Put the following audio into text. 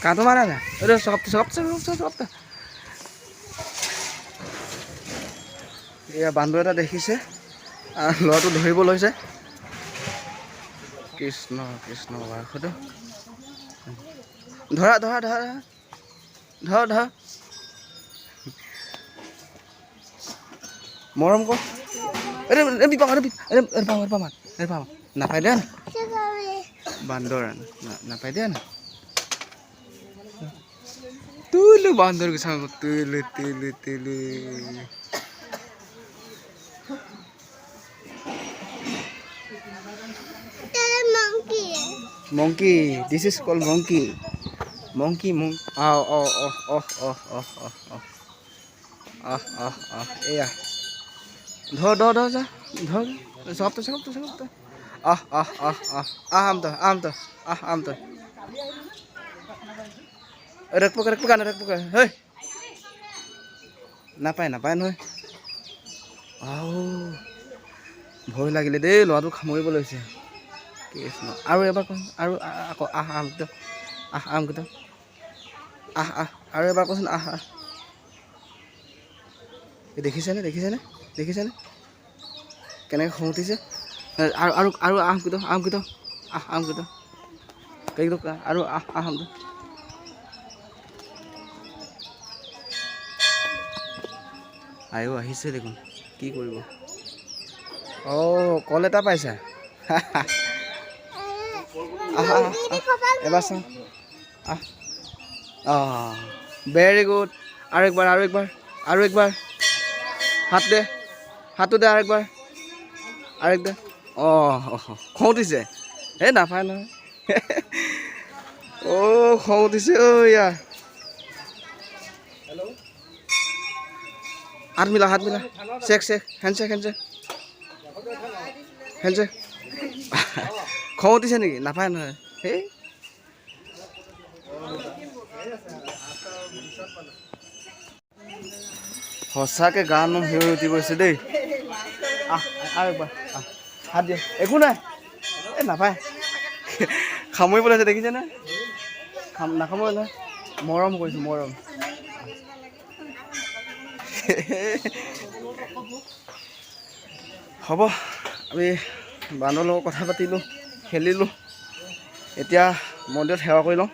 কাটো মাৰা না এইটো চকপটা এয়া বান্দৰ এটা দেখিছে ল'ৰাটো ধৰিব লৈছে কৃষ্ণ কৃষ্ণ বাসুদেৱ ধৰা ধৰা ধৰা ধৰ ধৰ মৰম কৰ নাপাই দে বান্দৰ নাপাই দে না তুলু বান্দর के सामने Tulu Tulu Tulu monkey this is called monkey এয়া ধর যা ধর সব তো আম তো रख पकड़ हे नापाय নহয় ভয় লাগিলে দেই ল'ৰাটো খামৰিব লৈছে কৃষ্ণ আৰু এবাৰ কওঁ আৰু আকৌ আমকেইটা আৰু এবাৰ কচোন দেখিছেনে কেনেকৈ খং উঠিছে আৰু আমকেইটা আৰু আমটো আয়ো আহিছে দেখোন কি কৰিব কল এটা পাইছা এবাৰ চাওঁ ভেৰি গুড আৰু একবাৰ হাতটো দে আৰু একবাৰ খং উঠিছে এই নাপায় নহয় খং উঠিছে ইয়াৰ हाथ मिला शेक हैंडशेक खং উঠিছে নেকি নাপায় নহয় এই সঁচাকে গা নোম হৈ উঠি গৈছে দেই আৰু একবাৰ হাত দিয়ে একো নাই এই নাপায় খামৰিব লৈছে দেখিছেনে নাখামৰিব নহয় মৰম কৰিছোঁ মৰম হ'ব আমি বান্দৰৰ লগত কথা পাতিলোঁ খেলিলোঁ এতিয়া মন্দিৰত সেৱা কৰি লওঁ